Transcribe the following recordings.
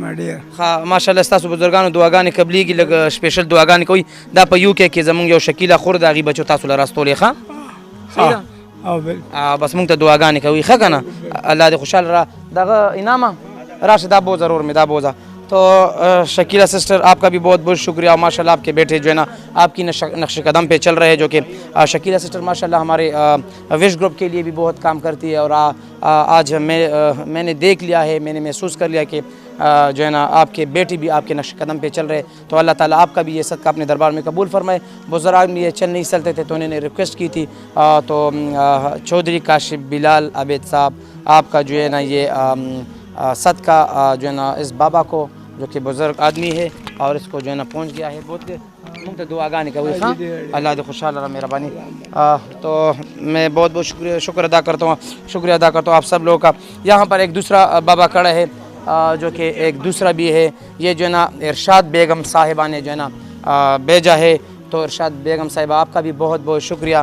مډیر ها ماشاءالله ستاسو بزرګانو دعاګانې قبليږي، لګ سپیشل دعاګانې کوي دا په یو کې زمونږ یو شکیله خور د غي بچو تاسو لراستولې ښه صحیح ده او بل بس مونږ ته دعاګانې کوي ښه کنه الله دې خوشحال را دغه انعام راشه دا بو ضرور می دا بوزا تو شکیلا سسٹر آپ کا بھی بہت بہت شکریہ ماشاءاللہ آپ کے بیٹے جو ہے نا آپ کی نقش قدم پہ چل رہے ہیں جو کہ شکیلا سسٹر ماشاءاللہ ہمارے وش گروپ کے لیے بھی بہت کام کرتی ہے اور آج میں نے دیکھ لیا ہے میں نے محسوس کر لیا کہ جو ہے نا آپ کے بیٹی بھی آپ کے نقش قدم پہ چل رہے تو اللہ تعالیٰ آپ کا بھی یہ صدقہ اپنے دربار میں قبول فرمائے بزرگ بھی یہ چل نہیں سکتے تھے تو انہوں نے ریکویسٹ کی تھی تو چودھری کاشف بلال عبید صاحب آپ کا جو ہے نا یہ صدقہ جو ہے نا اس بابا کو جو کہ بزرگ آدمی ہے اور اس کو جو ہے نا پہنچ گیا ہے بہت ممکن دعا گانے کا ہوئی خاں اللہ دے خوشحال رہا مہربانی تو میں بہت بہت شکر ادا کرتا ہوں شکریہ ادا کرتا ہوں آپ سب لوگوں کا یہاں پر ایک دوسرا بابا کھڑا ہے جو کہ ایک دوسرا بھی ہے یہ جو ہے نا ارشاد بیگم صاحبہ نے جو ہے نا بھیجا ہے تو ارشاد بیگم صاحبہ آپ کا بھی بہت بہت شکریہ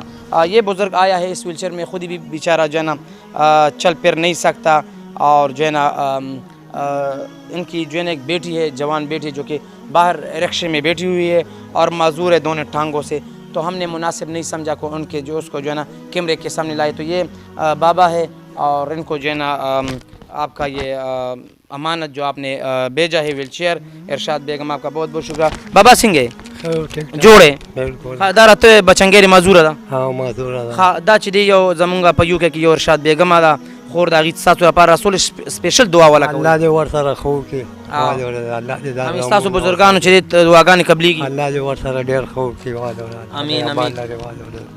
یہ بزرگ آیا ہے اس ویلچیئر میں خود ہی بھی بیچارہ جو ہے نا چل پھر نہیں سکتا اور جو ہے نا ان کی جو ہے نا ایک بیٹی ہے جوان بیٹی جو کہ باہر رکشے میں بیٹھی ہوئی ہے اور معذور ہے دونوں ٹانگوں سے تو ہم نے مناسب نہیں سمجھا کہ ان کے جو اس کو جو ہے نا کیمرے کے سامنے لائے تو یہ بابا ہے اور ان کو جو ہے نا آپ کا یہ امانت جو آپ نے بھیجا ہے ویل چیئر ارشاد بیگم آپ کا بہت بہت شکریہ بابا سنگے جوڑے دارا تو بچنگیری معذور دا ہاں معذور دا دا چې دی یو زمونږ په یو کې یو ارشاد بیگم دا خور دا غیت تاسو لپاره رسول سپیشل دعا ولا کوي الله دې ورسره خو کې الله دې دا هم تاسو بزرګانو چې دعاګانې قبليږي الله دې ورسره ډېر خو کې امين امين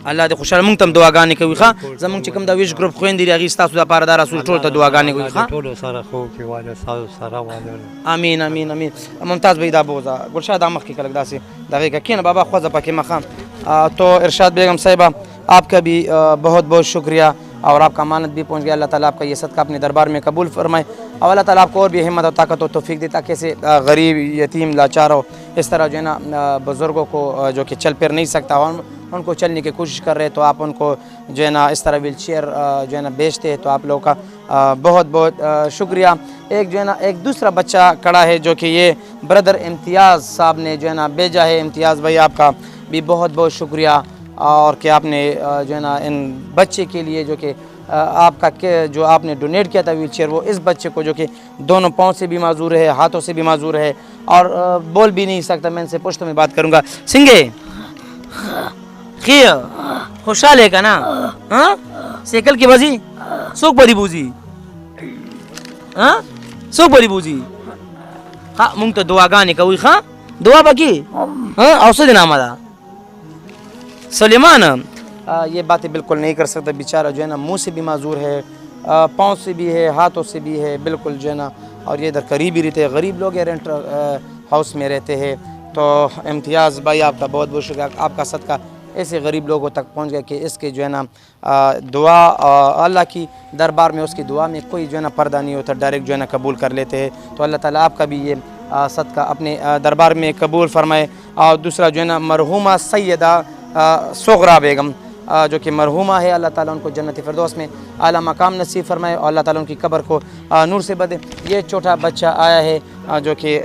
الله دې خوشاله مونږ تم دعاګانې کوي ښا زمونږ چې کوم دا ویش ګروپ خويندې راغی تاسو لپاره دا رسول ټول ته دعاګانې کوي ښا ټول سره خو کې واده تاسو سره واده امين امين امين ممتاز بيدا بوزا ګلشاد امخ کې کلک داسې دغه کین بابا خوځه پکې مخام تو ارشاد بیگم صاحبہ آپ کا بھی بہت بہت شکریہ اور آپ کا امانت بھی پہنچ گیا اللہ تعالیٰ آپ کا یہ صدقہ اپنے دربار میں قبول فرمائے اور اللہ تعالیٰ آپ کو اور بھی ہمت و طاقت و توفیق دیتا کیسے غریب یتیم لاچار ہو اس طرح جو ہے نا بزرگوں کو جو کہ چل پھر نہیں سکتا ان کو چلنے کی کوشش کر رہے تو آپ ان کو جو ہے نا اس طرح ویل چیئر جو ہے نا بیچتے ہیں تو آپ لوگوں کا بہت بہت شکریہ ایک جو ہے نا ایک دوسرا بچہ کھڑا ہے جو کہ یہ بردر امتیاز صاحب نے جو ہے نا بھیجا ہے امتیاز بھائی آپ کا بھی بہت بہت شکریہ اور کہ آپ نے جو ہے نا ان بچے کے لیے جو کہ آپ کا جو آپ نے ڈونیٹ کیا تھا ویل چیئر وہ اس بچے کو جو کہ دونوں پاؤں سے بھی معذور ہے ہاتھوں سے بھی معذور ہے اور بول بھی نہیں سکتا میں ان سے پشتوں میں بات کروں گا سنگے خیر خوشحال ہے کا نا ہاں سیکل کی بازی سوک بڑی بوزی ہاں سوک بڑی بوزی ہاں مونگ تو دعا گانے کا ہوئی خاں دعا باقی ہاں اوسط نام دا سلیمان یہ باتیں بالکل نہیں کر سکتا بیچارہ جو ہے نا منہ سے بھی معذور ہے پاؤں سے بھی ہے ہاتھوں سے بھی ہے بالکل جو ہے نا اور یہ ادھر قریب ہی رہتے ہیں غریب لوگ رینٹ ہاؤس میں رہتے ہیں تو امتیاز بھائی آپ کا بہت بہت شکریہ آپ کا صدقہ ایسے غریب لوگوں تک پہنچ گیا کہ اس کے جو ہے نا دعا اللہ کی دربار میں اس کی دعا میں کوئی جو ہے نا پردہ نہیں ہوتا ڈائریکٹ جو ہے نا قبول کر لیتے ہیں تو اللہ تعالیٰ آپ کا بھی یہ صدقہ اپنے دربار میں قبول فرمائے اور دوسرا جو ہے نا مرحومہ سیدہ صغرا بیگم جو کہ مرحومہ ہے اللہ تعالیٰ ان کو جنت فردوس میں اعلیٰ مقام نصیب فرمائے اور اللہ تعالیٰ ان کی قبر کو نور سے بدے یہ چھوٹا بچہ آیا ہے جو کہ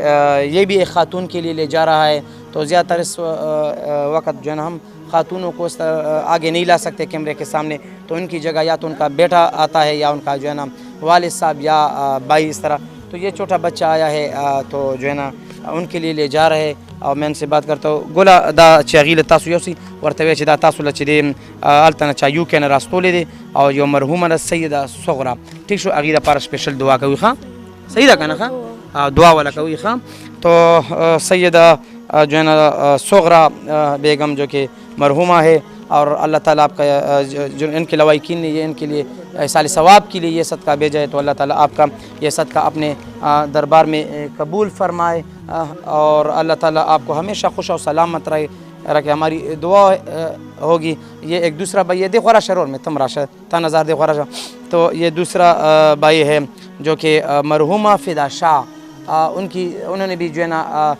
یہ بھی ایک خاتون کے لیے لے جا رہا ہے تو زیادہ تر اس وقت جو ہے نا ہم خاتونوں کو اس طرح آگے نہیں لا سکتے کیمرے کے سامنے تو ان کی جگہ یا تو ان کا بیٹا آتا ہے یا ان کا جو ہے نا والد صاحب یا بھائی اس طرح تو یہ چھوٹا بچہ آیا ہے تو جو ہے نا ان کے لیے لے جا رہے اور میں ان سے بات کرتا ہوں گولا دا چاغیل تاسو یوسی ورته چې دا تاسو لچ دي التنه چا یو کنه راستولې دي او یو مرحومه سیده صغرا ٹھیک شو اغیره پر سپیشل دعا کوي ښا صحیح ده کنه ښا دعا ولا کوي ښا تو سیده جو ہے نا صغرا بیگم جو کہ مرحومہ ہے اور اللہ تعالیٰ آپ کا جو ان کے لوائقین نے یہ ان کے لیے سال ثواب کے لیے یہ صدقہ بھیجا ہے تو اللہ تعالیٰ آپ کا یہ صدقہ اپنے دربار میں قبول فرمائے اور اللہ تعالیٰ آپ کو ہمیشہ خوش و سلامت رہے رکھے. ہماری دعا ہوگی. یہ ایک دوسرا بھائی ہے دیکھو شرور میں تم راشا تا نظار دیکھو راشا. تو یہ دوسرا بھائی ہے جو کہ مرحومہ فدا شاہ, انہوں نے بھی جو ہے نا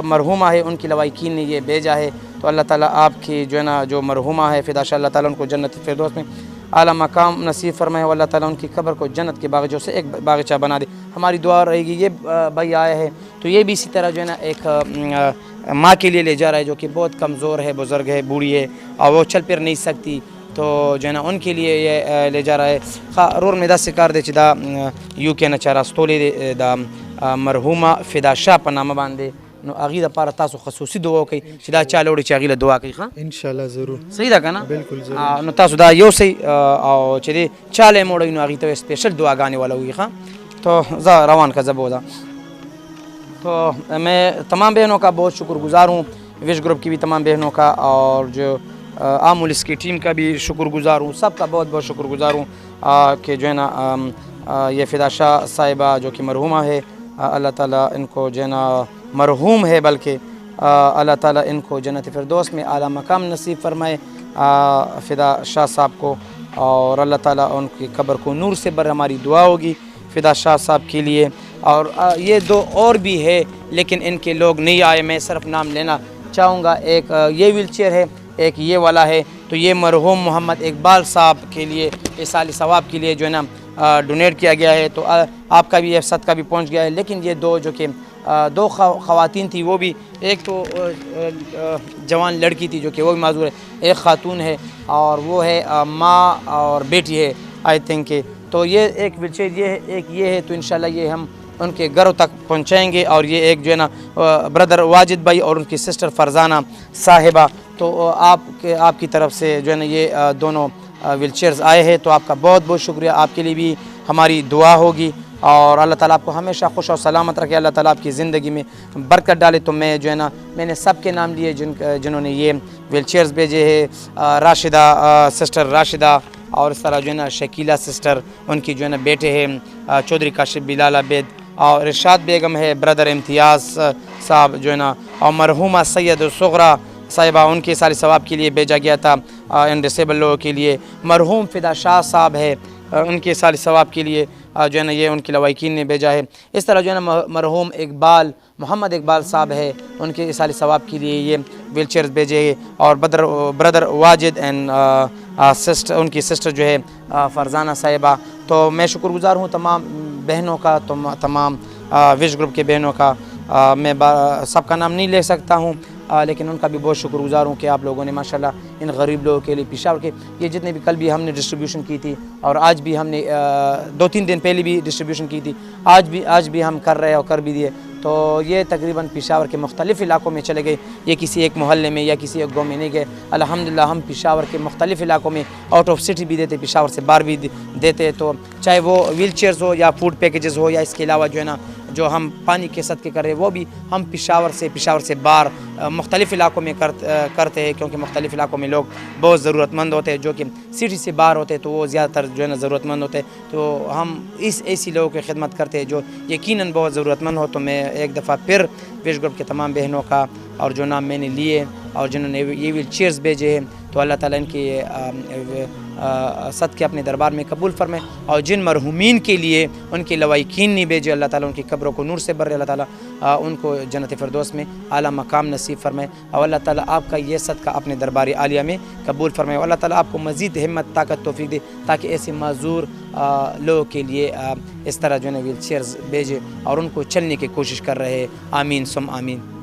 مرحومہ ہے ان کی لوائقین نے یہ بھیجا ہے. تو اللہ تعالیٰ آپ کی جو ہے نا جو مرحومہ ہے فدا شاہ, اللہ تعالیٰ ان کو جنت فردوس میں اعلیٰ مقام نصیب فرمائے, اور اللہ تعالیٰ ان کی قبر کو جنت کے باغیچوں سے ایک باغیچہ بنا دے. ہماری دعا رہے گی. یہ بھائی آیا ہے تو یہ بھی اسی طرح جو ہے نا ایک ماں کے لیے لے جا رہا ہے جو کہ بہت کمزور ہے, بزرگ ہے, بوڑھی ہے اور وہ چل پھر نہیں سکتی. تو جو ہے نا ان کے لیے یہ لے جا رہا ہے. رور میں دا سکار دے چدا یو کے نچارا ستولے دا مرحومہ فدا شاہ په نامه باندې نو هغې دپاره تاسو خصوصي دعا وکئ چې دا چا لوړي چې هغې له دعا کوي. ښه انشاءالله ضرور صحیح ده که نه؟ بالکل ضرور. نو تاسو دا یو صحیح او چې دی چا له یې موړوي نو هغې ته اسپیشل دعاګانې والا وي. ښه تو زه روان کا زبودا. تو میں تمام بہنوں کا بہت شکر گزار ہوں, وش گروپ کی بھی تمام بہنوں کا, اور جو عام ملس کی ٹیم کا بھی شکر گزار ہوں. سب کا بہت بہت شکر گزار ہوں کہ جو ہے نا یہ فدا شاہ صاحبہ جو کہ مرحومہ ہے, اللہ تعالیٰ ان کو جو ہے نا مرحوم ہے بلکہ اللہ تعالیٰ ان کو جنت فردوس میں اعلیٰ مقام نصیب فرمائے فدا شاہ صاحب کو, اور اللہ تعالیٰ ان کی قبر کو نور سے بھر. ہماری دعا ہوگی فدا شاہ صاحب کے لیے. اور یہ دو اور بھی ہے لیکن ان کے لوگ نہیں آئے, میں صرف نام لینا چاہوں گا. ایک یہ ویل چیئر ہے, ایک یہ والا ہے. تو یہ مرحوم محمد اقبال صاحب کے لیے اصال ثواب کے لیے جو ہے نا ڈونیٹ کیا گیا ہے. تو آپ کا بھی یہ صدقہ بھی پہنچ گیا ہے. لیکن یہ دو جو کہ دو خواتین تھی, وہ بھی ایک تو جوان لڑکی تھی جو کہ وہ بھی معذور ہے, ایک خاتون ہے اور وہ ہے ماں اور بیٹی ہے آئی تھنک. تو یہ ایک ویل چیئر یہ ہے, ایک یہ ہے. تو انشاءاللہ یہ ہم ان کے گھروں تک پہنچائیں گے. اور یہ ایک جو ہے نا بردر واجد بھائی اور ان کی سسٹر فرزانہ صاحبہ, تو آپ کی طرف سے جو ہے نا یہ دونوں ویل چیئرز آئے ہیں. تو آپ کا بہت بہت شکریہ. آپ کے لیے بھی ہماری دعا ہوگی, اور اللہ تعالیٰ آپ کو ہمیشہ خوش اور سلامت رکھے. اللہ تعالیٰ آپ کی زندگی میں برکت ڈالے. تو میں جو ہے نا میں نے سب کے نام لیے جنہوں نے یہ ویل چیئرز بھیجے ہیں, راشدہ سسٹر راشدہ, اور اس طرح جو ہے نا شکیلہ سسٹر, ان کی جو ہے نا بیٹے ہیں چودھری کاشف بلال عبید, اور ارشاد بیگم ہے, بردر امتیاز صاحب جو ہے نا, اور مرحومہ سید الصغرا صاحبہ, ان کے سارے ثواب کے لیے بھیجا گیا تھا ان ڈسیبل لوگوں کے لیے. مرحوم فدا شاہ صاحب ہے, ان کے سارے ثواب کے لیے جو ہے نا یہ ان کی لوائقین نے بھیجا ہے. اس طرح جو ہے نا مرحوم اقبال محمد اقبال صاحب ہے, ان کے سارے ثواب کے لیے یہ ویل چیئرز بھیجے ہیں. اور بردر واجد اینڈ سسٹر, ان کی سسٹر جو ہے فرزانہ صاحبہ. تو میں شکر گزار ہوں تمام بہنوں کا, تمام وش گروپ کے بہنوں کا. میں سب کا نام نہیں لے سکتا ہوں لیکن ان کا بھی بہت شکر گزار ہوں کہ آپ لوگوں نے ماشاءاللہ ان غریب لوگوں کے لیے پشاور کے یہ جتنے بھی, کل بھی ہم نے ڈسٹریبیوشن کی تھی اور آج بھی ہم نے 2-3 دن پہلے بھی ڈسٹریبیوشن کی تھی, آج بھی ہم کر رہے اور کر بھی دیے. تو یہ تقریباً پشاور کے مختلف علاقوں میں چلے گئے, یہ کسی ایک محلے میں یا کسی ایک گاؤں میں نہیں گئے. الحمدللہ ہم پشاور کے مختلف علاقوں میں آؤٹ آف سٹی بھی دیتے, پشاور سے باہر بھی دیتے. تو چاہے وہ ویل چیئرز ہو یا فوڈ پیکیجز ہو, یا اس کے علاوہ جو ہے نا جو ہم پانی کے صدقے کر رہے ہیں وہ بھی ہم پشاور سے باہر مختلف علاقوں میں کرتے ہیں, کیونکہ مختلف علاقوں میں لوگ بہت ضرورت مند ہوتے ہیں جو کہ سٹی سے باہر ہوتے ہیں, تو وہ زیادہ تر جو ہے نا ضرورت مند ہوتے ہیں. تو ہم ایسی لوگوں کی خدمت کرتے ہیں جو یقیناً بہت ضرورت مند ہو. تو میں ایک دفعہ پھر وش گروپ کے تمام بہنوں کا, اور جو نام میں نے لیے اور جنہوں نے یہ ویل چیئرز بھیجے ہیں, تو اللہ تعالیٰ ان کی صدقے اپنے دربار میں قبول فرمائے. اور جن مرحومین کے لیے ان کی لوائقین نہیں بھیجے, اللہ تعالیٰ ان کی قبروں کو نور سے بھرے, اللہ تعالیٰ ان کو جنت فردوس میں اعلیٰ مقام نصیب فرمائے. اور اللہ تعالیٰ آپ کا یہ صدقہ اپنے دربار عالیہ میں قبول فرمائے. اور اللہ تعالیٰ آپ کو مزید ہمت, طاقت, توفیق دے تاکہ ایسے معذور لوگوں کے لیے اس طرح جو ہے نا ویل چیئرز بھیجے اور ان کو چلنے کی کوشش کر رہے. آمین سم آمین.